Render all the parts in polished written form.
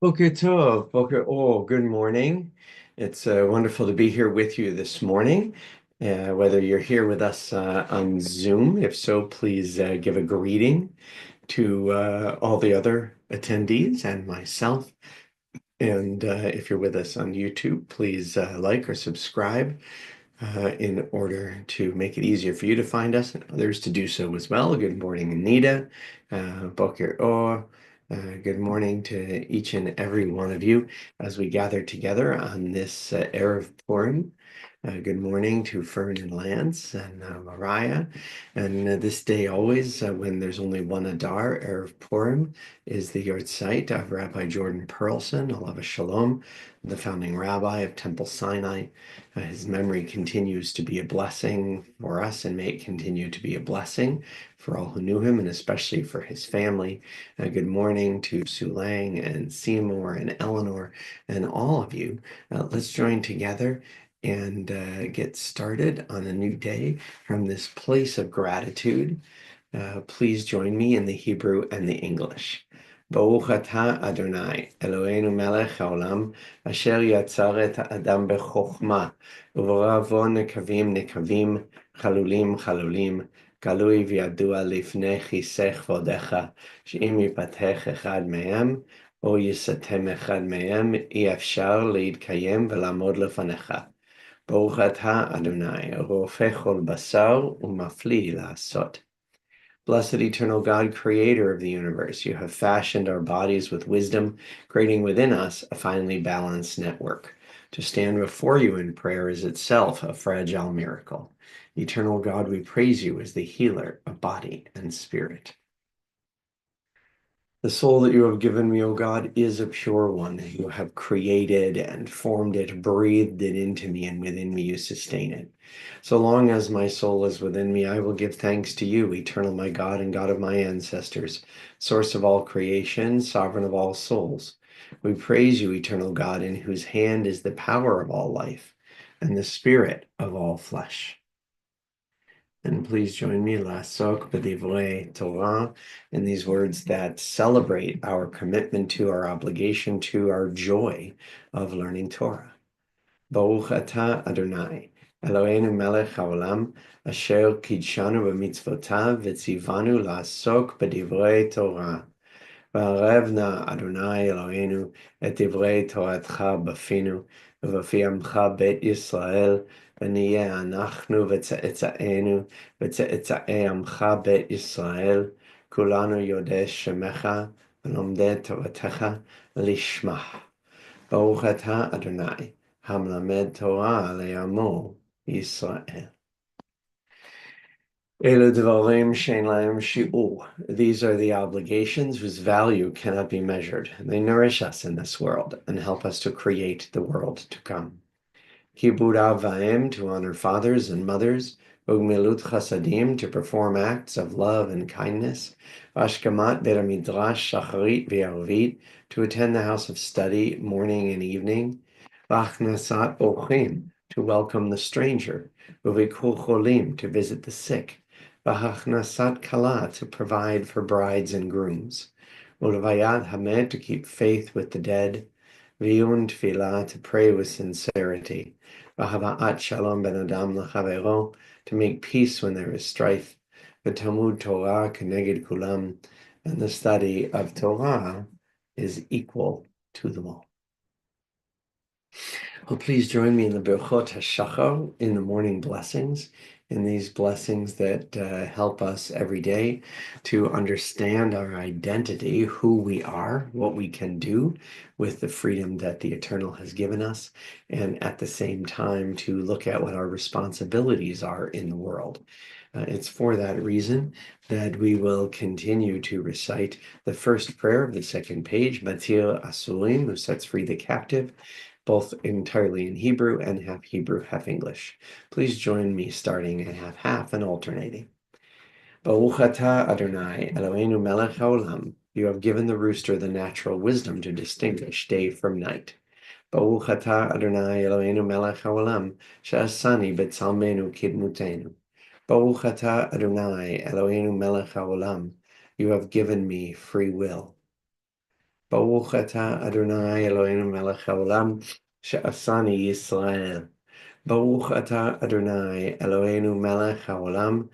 Boker Tov, good morning. It's wonderful to be here with you this morning. Whether you're here with us on Zoom, if so, please give a greeting to all the other attendees and myself. And if you're with us on YouTube, please like or subscribe in order to make it easier for you to find us and others to do so as well. Good morning, Anita. Boker Or. Good morning to each and every one of you as we gather together on this erev Purim. Good morning to Fern and Lance and Mariah. And this day always, when there's only one Adar, erev Purim, is the Yahrzeit of Rabbi Jordan Pearlson Alav, ha-shalom, the founding rabbi of Temple Sinai. His memory continues to be a blessing for us, and may it continue to be a blessing for all who knew him, and especially for his family. Good morning to Sue Lang and Seymour and Eleanor and all of you. Let's join together and get started on a new day from this place of gratitude. Please join me in the Hebrew and the English. Baruch atah Adonai, Eloheinu melech haolam, asher yatzar et ha'adam bechokma, u'borah bo nekavim nekavim, chalulim chalulim, galui v'yadua lifnei chisech vodecha, she'im yipatech echad mehem, או יסתם אחד מהם, אי אפשר להתקיים ולעמוד לפניך. ברוך אתה, אדוני, רופא כל בשר ומפליא לעשות. Blessed eternal God, creator of the universe, you have fashioned our bodies with wisdom, creating within us a finely balanced network. To stand before you in prayer is itself a fragile miracle. Eternal God, we praise you as the healer of body and spirit. The soul that you have given me, O God, is a pure one. You have created and formed it, breathed it into me, and within me you sustain it. So long as my soul is within me, I will give thanks to you, eternal my God and God of my ancestors, source of all creation, sovereign of all souls. We praise you, eternal God, in whose hand is the power of all life and the spirit of all flesh. And please join me, Lasok b'divrei Torah, in these words that celebrate our commitment to, our obligation to, our joy of learning Torah. Baruch atah Adonai, Eloheinu melech haolam, asher kidshanu b'mitzvotav v'tzivanu lasok b'divrei Torah. וערב נא אדוני אלוהינו את דברי תורתך בפינו ובפי עמך בית ישראל, ונהיה אנחנו וצאצאינו וצאצאי עמך בית ישראל, כולנו יודעי שמך ולומדי תורתך לשמה. ברוך אתה אדוני, המלמד תורה לעמו ישראל. These are the obligations whose value cannot be measured. They nourish us in this world and help us to create the world to come. Kibud av va'em, to honor fathers and mothers. Ugmilut chasadim, to perform acts of love and kindness. Ashkamat bet midrash shacharit v'arvit, to attend the house of study morning and evening. V'achnasat ochim, to welcome the stranger. Uvikur cholim, to visit the sick. V'achnasat kala, to provide for brides and grooms. Ulvayad hamed, to keep faith with the dead. V'yun tefillah, to pray with sincerity. V'hava'at shalom ben adam l'chavero, to make peace when there is strife. V'tamud Torah keneged kulam, and the study of Torah is equal to them all. Well, please join me in the Berchot HaShachar, in the morning blessings, in these blessings that help us every day to understand our identity, who we are, what we can do with the freedom that the Eternal has given us, and at the same time to look at what our responsibilities are in the world. It's for that reason that we will continue to recite the first prayer of the second page, Matir Asurim, who sets free the captive, both entirely in Hebrew and half Hebrew, half English. Please join me starting at half and alternating. Baruch atah Adonai, Eloheinu melech haolam. You have given the rooster the natural wisdom to distinguish day from night. Baruch atah Adonai, Eloheinu melech haolam, she'asani b'tzalmenu kidmutenu. Baruch atah Adonai, Eloheinu melech haolam. You have given me free will. Baruch atah Adonai Eloheinu melech haolam she'asani Yisrael. Baruch atah Adonai Eloheinu melech haolam.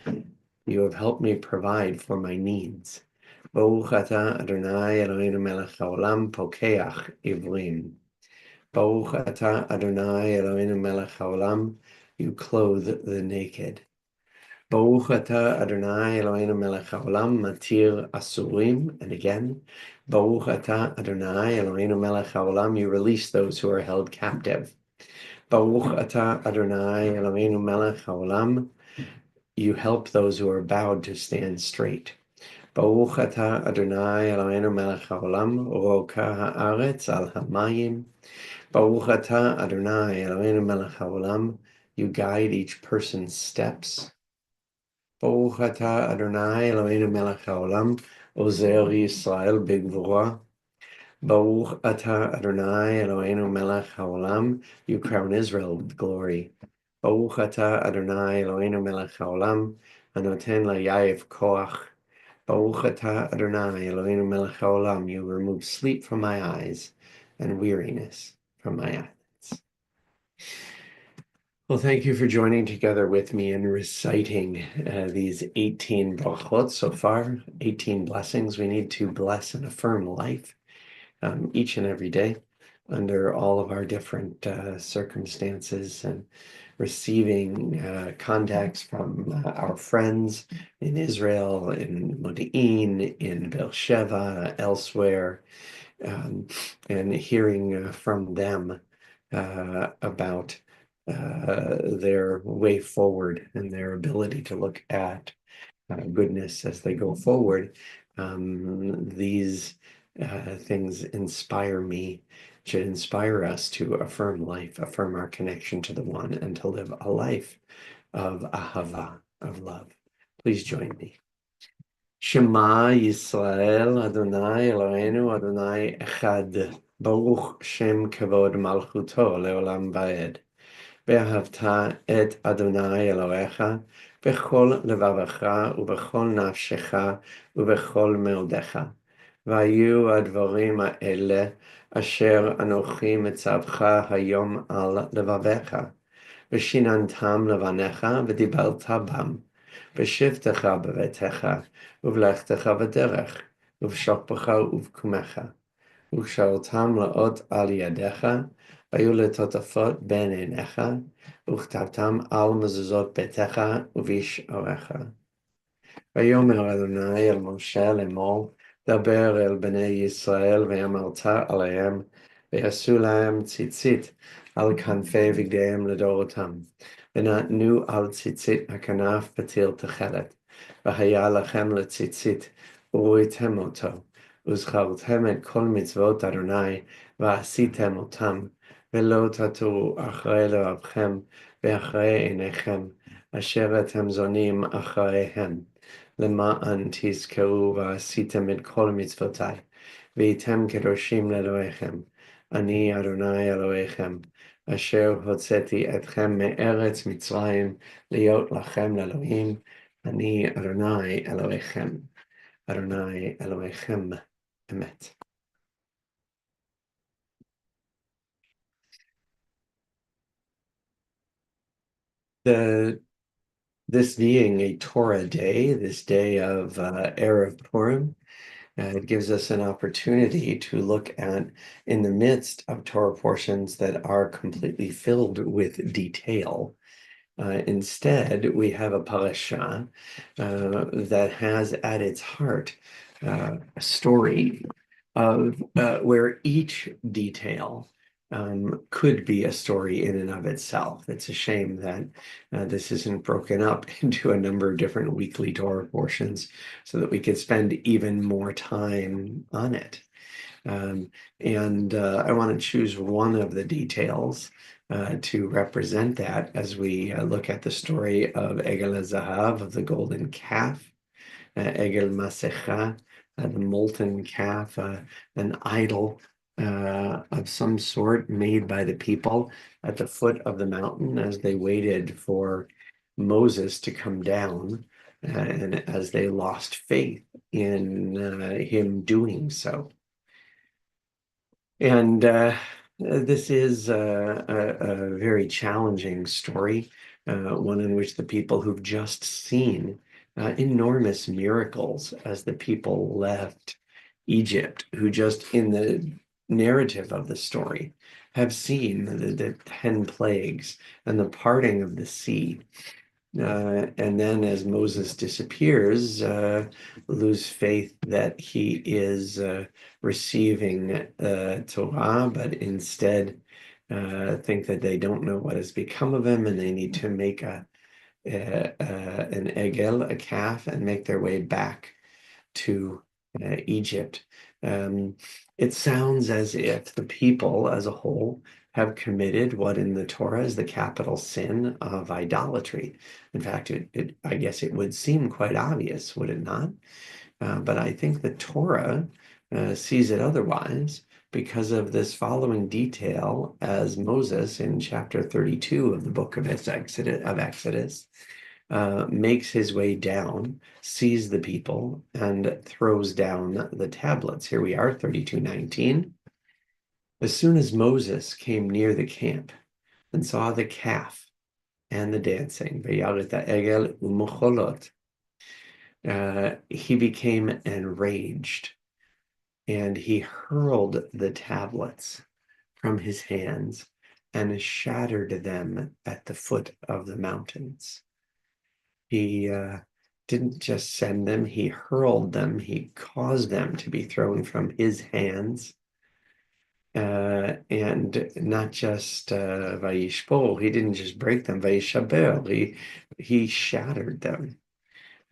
You have helped me provide for my needs. Baruch atah Adonai Eloheinu melech haolam pokeach ivrim. Baruch atah Adonai Eloheinu melech haolam. You clothe the naked. Baruch atah Adonai Eloheinu melech haolam matir asurim. And again, Baruch atah Adonai Eloheinu melech haolam. You release those who are held captive. Baruch atah Adonai Eloheinu melech haolam. You help those who are bowed to stand straight. Baruch atah Adonai Eloheinu melech haolam roka haaretz al hamayim. Baruch atah Adonai Eloheinu melech haolam. You guide each person's steps. Baruch atah Adonai Eloheinu melech haolam ozer Yisrael b'gvura. Baruch atah Adonai Eloheinu melech haolam. You crown Israel with glory. Baruch atah Adonai Eloheinu melech haolam hanoten layayev koach. Baruch atah Adonai Eloheinu melech haolam. You remove sleep from my eyes and weariness from my eyelids. Well, thank you for joining together with me in reciting these 18 brachot so far, 18 blessings we need to bless and affirm life each and every day under all of our different circumstances, and receiving contacts from our friends in Israel, in Modi'in, in Beersheba, elsewhere, and hearing from them about their way forward and their ability to look at goodness as they go forward. These things inspire me, should inspire us to affirm life, affirm our connection to the one, and to live a life of ahava, of love. Please join me. Shema Yisrael, Adonai Eloheinu, Adonai Echad. Baruch Shem Kavod Malchuto Leolam Vaed. ואהבת את אדוני אלוהיך בכל לבבך ובכל נפשך ובכל מאודך. והיו הדברים האלה אשר אנוכי מצווך היום על לבביך, ושיננתם לבניך ודיברת בם, בשבתך בביתך, ובלכתך בדרך, ובשוכבך ובקומך. וקשרתם לאות על ידיך, והיו לטוטפות בין עיניך, וכתבתם על מזוזות ביתך ובשעריך. ויאמר אדוני אל משה לאמור, דבר אל בני ישראל ואמרת עליהם, ויעשו להם ציצית על כנפי בגדיהם לדורותם, ונתנו על ציצית הכנף פתיל תכלת, והיה לכם לציצית, וראיתם אותו. וזכרתם את כל מצוות אדוני, ועשיתם אותם, ולא תטורו אחרי לבבכם, ואחרי עיניכם, אשר אתם זונים אחריהם, למען תזכרו ועשיתם את כל מצוותיי, והייתם קדושים לאלוהיכם. אני אדוני אלוהיכם, אשר הוצאתי אתכם מארץ מצרים, להיות לכם לאלוהים. אני אדוני אלוהיכם. Adonai Elohechem Emet. This being a Torah day, this day of erev Purim, it gives us an opportunity to look at, in the midst of Torah portions that are completely filled with detail, instead, we have a parasha that has at its heart a story of where each detail could be a story in and of itself. It's a shame that this isn't broken up into a number of different weekly Torah portions so that we could spend even more time on it. And I want to choose one of the details to represent that as we look at the story of Egel Zahav, of the golden calf, Egel Masecha, the molten calf, an idol of some sort made by the people at the foot of the mountain as they waited for Moses to come down, and as they lost faith in him doing so. And this is a very challenging story, one in which the people who've just seen enormous miracles as the people left Egypt, who just in the narrative of the story have seen the 10 plagues and the parting of the sea. And then as Moses disappears, lose faith that he is receiving Torah, but instead think that they don't know what has become of him and they need to make an egel, a calf, and make their way back to Egypt. Um, it sounds as if the people as a whole have committed what in the Torah is the capital sin of idolatry. In fact, I guess it would seem quite obvious, would it not? But I think the Torah sees it otherwise because of this following detail as Moses in chapter 32 of the book of Exodus makes his way down, sees the people, and throws down the tablets. Here we are, 32:19. As soon as Moses came near the camp and saw the calf and the dancing, egel umocholot, he became enraged, and he hurled the tablets from his hands and shattered them at the foot of the mountains. He didn't just send them, he hurled them, he caused them to be thrown from his hands. And not just Vayishpol, he didn't just break them, Vayishaber, he shattered them.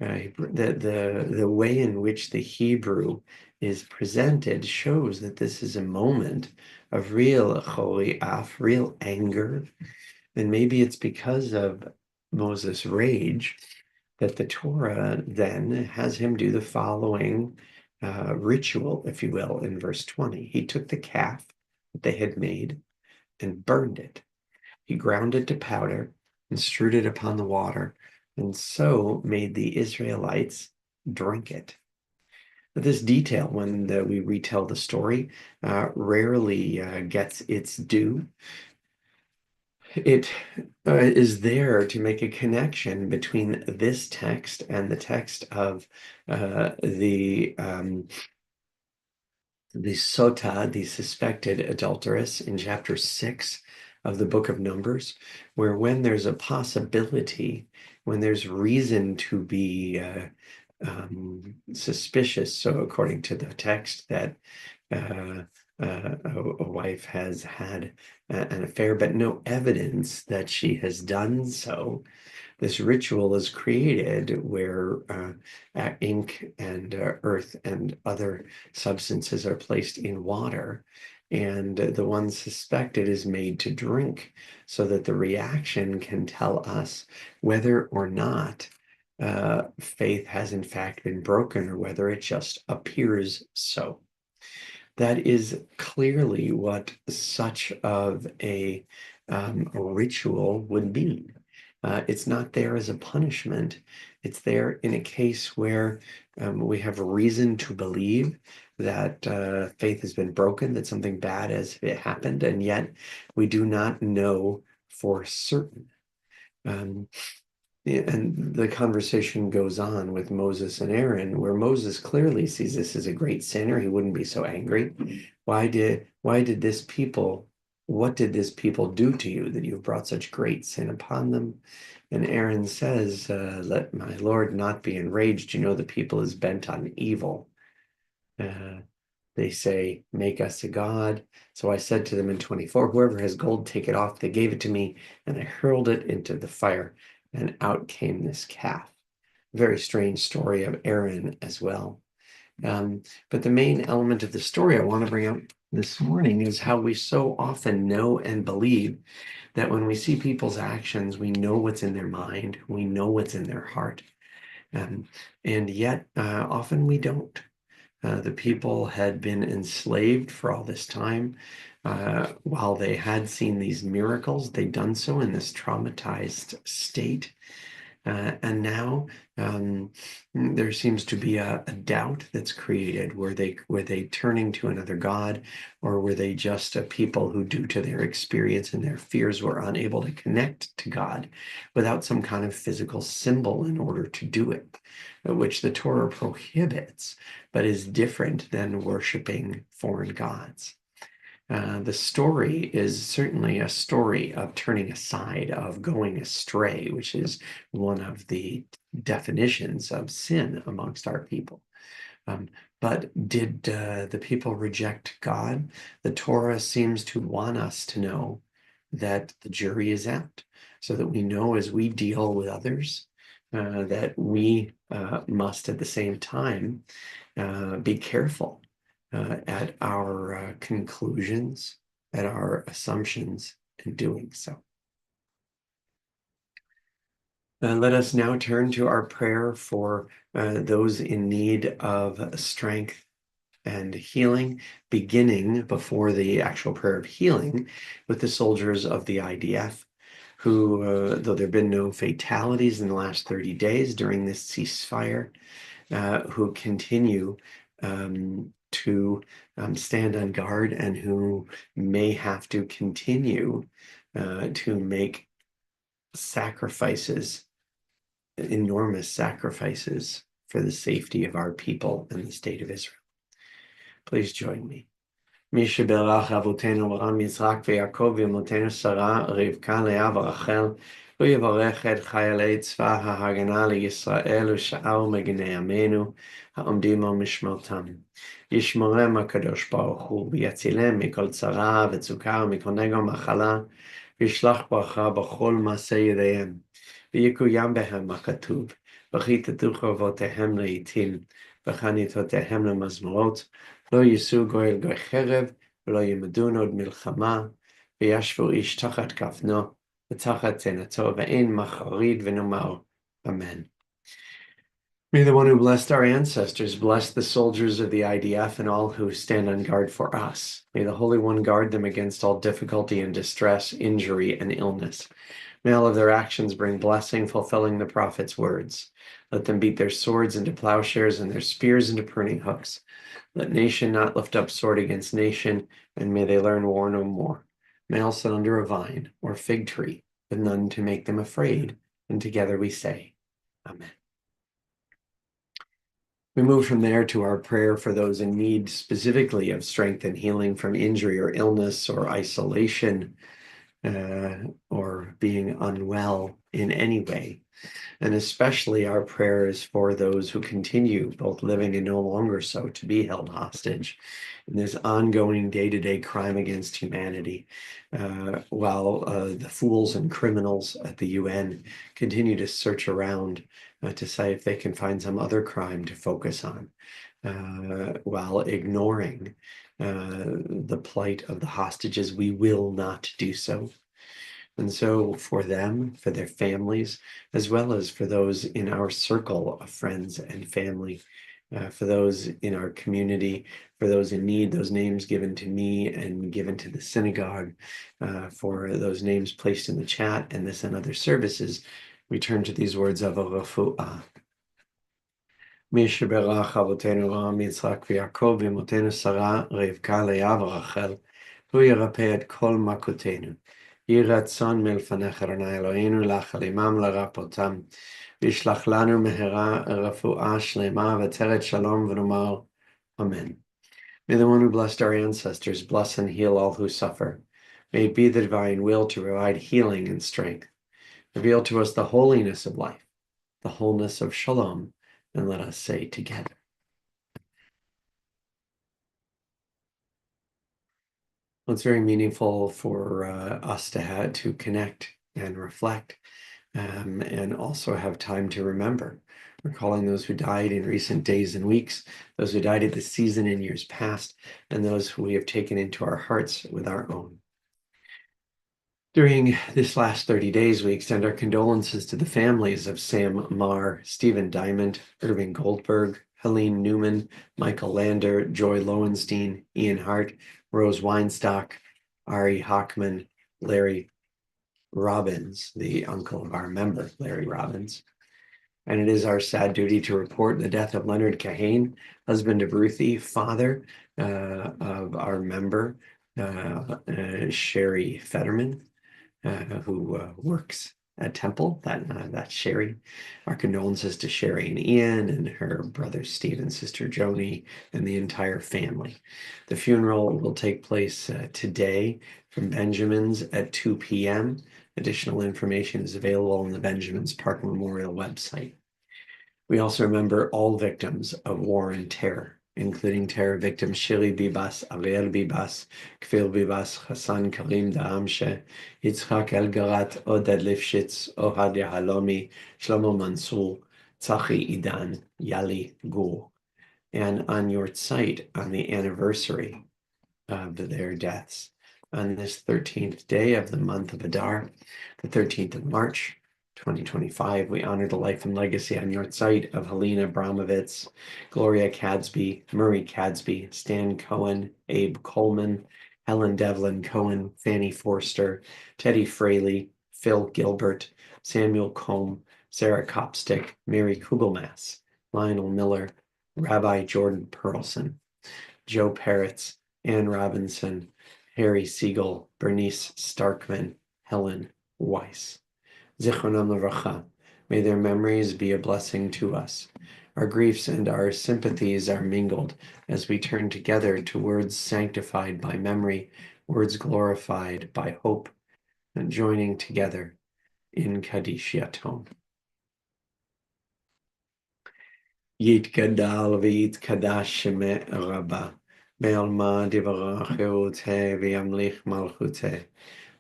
The way in which the Hebrew is presented shows that this is a moment of real choliaf, real anger. And maybe it's because of Moses' rage that the Torah then has him do the following ritual, if you will, in verse 20. He took the calf that they had made and burned it. He ground it to powder and strewed it upon the water, and so made the Israelites drink it. But this detail, when we retell the story, rarely gets its due. It is there to make a connection between this text and the text of the Sota, the suspected adulteress, in chapter 6 of the book of Numbers, where when there's a possibility, when there's reason to be suspicious, so according to the text, that a wife has had an affair, but no evidence that she has done so, this ritual is created where ink and earth and other substances are placed in water, and the one suspected is made to drink so that the reaction can tell us whether or not faith has in fact been broken or whether it just appears so. That is clearly what such of a ritual would mean. It's not there as a punishment. It's there in a case where we have reason to believe that faith has been broken, that something bad has happened, and yet we do not know for certain. And the conversation goes on with Moses and Aaron, where Moses clearly sees this as a great sinner. He wouldn't be so angry. What did this people do to you that you've brought such great sin upon them? And Aaron says, let my Lord not be enraged. You know, the people is bent on evil. They say, make us a god. So I said to them in 24, whoever has gold, take it off. They gave it to me, and I hurled it into the fire, and out came this calf. Very strange story of Aaron as well. But the main element of the story I want to bring up this morning is how we so often know and believe that when we see people's actions, we know what's in their mind, we know what's in their heart. And yet, often we don't. The people had been enslaved for all this time. While they had seen these miracles, they'd done so in this traumatized state. And now there seems to be a doubt that's created. Were they turning to another God, or were they just a people who, due to their experience and their fears, were unable to connect to God without some kind of physical symbol in order to do it, which the Torah prohibits, but is different than worshiping foreign gods. The story is certainly a story of turning aside, of going astray, which is one of the definitions of sin amongst our people. But did the people reject God? The Torah seems to want us to know that the jury is out, so that we know as we deal with others that we must at the same time be careful at our conclusions, at our assumptions in doing so. Let us now turn to our prayer for those in need of strength and healing, beginning before the actual prayer of healing with the soldiers of the IDF, who, though there have been no fatalities in the last 30 days during this ceasefire, who continue to stand on guard and who may have to continue to make sacrifices, enormous sacrifices, for the safety of our people and the state of Israel. Please join me. מי שברך אבותינו אברהם, יצחק ויעקב ואמותינו שרה, רבקה, לאה ורחל, הוא יברך את חיילי צבא ההגנה לישראל ושאר מגיני עמנו העומדים על משמרתם. ישמרם הקדוש ברוך הוא ויצילם מכל צרה וצוקה ומכל נגע ומחלה, וישלח ברכה בכל מעשה ידיהם. ויקוים בהם הכתוב, וכיתתו חרבותיהם לעתים, וחניתותיהם למזמורות, לא יישאו גוי אל גוי חרב, ולא ימדון עוד מלחמה, וישבו איש תחת כפנו, ותחת תאנתו, ואין מחריד ונאמר, Amen. May the one who blessed our ancestors bless the soldiers of the IDF and all who stand on guard for us. May the Holy One guard them against all difficulty and distress, injury, and illness. May all of their actions bring blessing, fulfilling the prophet's words. Let them beat their swords into plowshares and their spears into pruning hooks. Let nation not lift up sword against nation, and may they learn war no more. May all sit under a vine or fig tree, with none to make them afraid, and together we say, Amen. We move from there to our prayer for those in need specifically of strength and healing from injury or illness or isolation, or being unwell in any way. And especially our prayers for those who continue, both living and no longer so, to be held hostage in this ongoing day-to-day crime against humanity, while the fools and criminals at the UN continue to search around to say if they can find some other crime to focus on, while ignoring the plight of the hostages. We will not do so. And so for them, for their families, as well as for those in our circle of friends and family, for those in our community, for those in need, those names given to me and given to the synagogue, for those names placed in the chat and this and other services, we turn to these words of a refuah. מי שברך אבותינו אברהם, יצחק ויעקב ואמותינו שרה, רבקה, לאה ורחל, הוא ירפא את כל מכותינו. יהי רצון מלפניך אדוני אלוהינו להחל עמם לרפאותם, וישלח לנו מהרה רפואה שלמה ותרת שלום ונאמר Amen. May the one who blessed our ancestors bless and heal all who suffer. May it be the divine will to provide healing and strength. Reveal to us the holiness of life, the wholeness of shalom, and let us say together. Well, it's very meaningful for us to connect and reflect, and also have time to remember, recalling those who died in recent days and weeks, those who died at this season in years past, and those who we have taken into our hearts with our own. During this last 30 days, we extend our condolences to the families of Sam Marr, Stephen Diamond, Irving Goldberg, Helene Newman, Michael Lander, Joy Lowenstein, Ian Hart, Rose Weinstock, Ari Hockman, Larry Robbins, the uncle of our member, Larry Robbins. And it is our sad duty to report the death of Leonard Kahane, husband of Ruthie, father of our member, Sherry Fetterman, who works at Temple. That's Sherry. Our condolences to Sherry and Ian and her brother Steve and sister Joni and the entire family. The funeral will take place today from Benjamin's at 2 p.m. Additional information is available on the Benjamin's Park Memorial website. We also remember all victims of war and terror, including terror victims Shiri Bibas, Ariel Bibas, Kfir Bibas, Hassan Karim Daamshe, Yitzhak Elgarat, Oded Lifshitz, Ohad Yahalomi, Shlomo Mansour, Tzachi Idan, Yali Gur. And on Yahrzeit, on the anniversary of their deaths, on this 13th day of the month of Adar, the 13th of March, 2025, we honor the life and legacy on Yahrzeit of Helena Abramovitz, Gloria Cadsby, Murray Cadsby, Stan Cohen, Abe Coleman, Helen Devlin Cohen, Fanny Forster, Teddy Fraley, Phil Gilbert, Samuel Combe, Sarah Copstick, Mary Kugelmass, Lionel Miller, Rabbi Jordan Pearlson, Joe Peretz, Ann Robinson, Harry Siegel, Bernice Starkman, Helen Weiss. Zichronam Levracha. May their memories be a blessing to us. Our griefs and our sympathies are mingled as we turn together to words sanctified by memory, words glorified by hope, and joining together in Kaddish Yatom. Yitgadal v'yitkadash shemeh rabba, be'alma divarach v'yamlich malchuteh,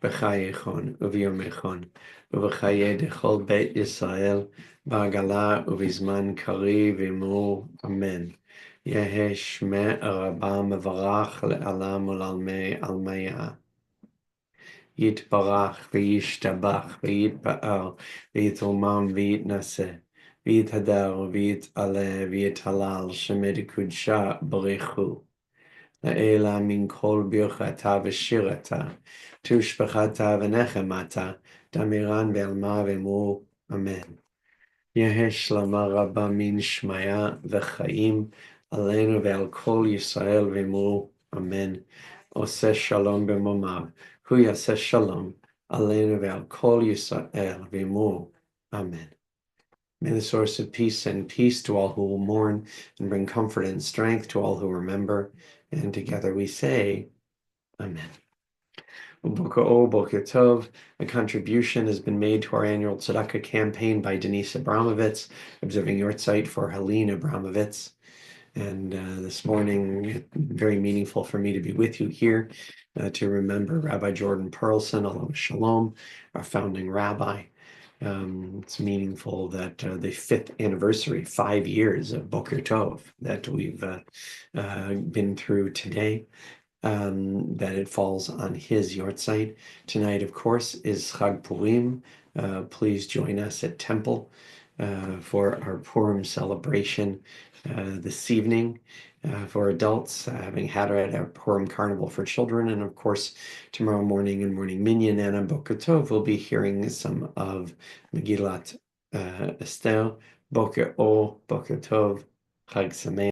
b'chayechon u'v'yomechon, ובחיי דכל בית ישראל, בעגלה ובזמן קריב עמו, אמן. יהא שמי הרבה מברך לעולם ולעלמי עלמיה. יתברך וישתבח ויתפאר ויתרומם ויתנשא, ויתהדר ויתעלה ויתהלל, שמי דקודשה ברכו. לאלה מן כל ברכתה ושירתה, תושבחתה ונחמתה, דמירן ועלמה ואמור, אמן. יהא שלמה רבה מן שמיה וחיים עלינו ועל כל ישראל ואמור, אמן. עושה שלום במומיו, הוא יעשה שלום עלינו ועל כל ישראל ואמור, amen. May the source of peace send peace to all who will mourn and bring comfort and strength to all who remember. And together we say, Amen. Boker Tov. A contribution has been made to our annual tzedakah campaign by Denise Abramovitz, observing Yahrzeit for Helene Abramovitz. And this morning, very meaningful for me to be with you here to remember Rabbi Jordan Pearlson Alav, ha-shalom, our founding rabbi. It's meaningful that the 5th anniversary, 5 years of Boker Tov that we've been through today, that it falls on his Yahrzeit. Tonight, of course, is Chag Purim. Please join us at Temple for our Purim celebration this evening for adults, having Adar at our Purim Carnival for children, and of course, tomorrow morning in Morning Minyan and on Boker Tov, we'll be hearing some of Megillat Esther. Boker Tov, Chag Sameach.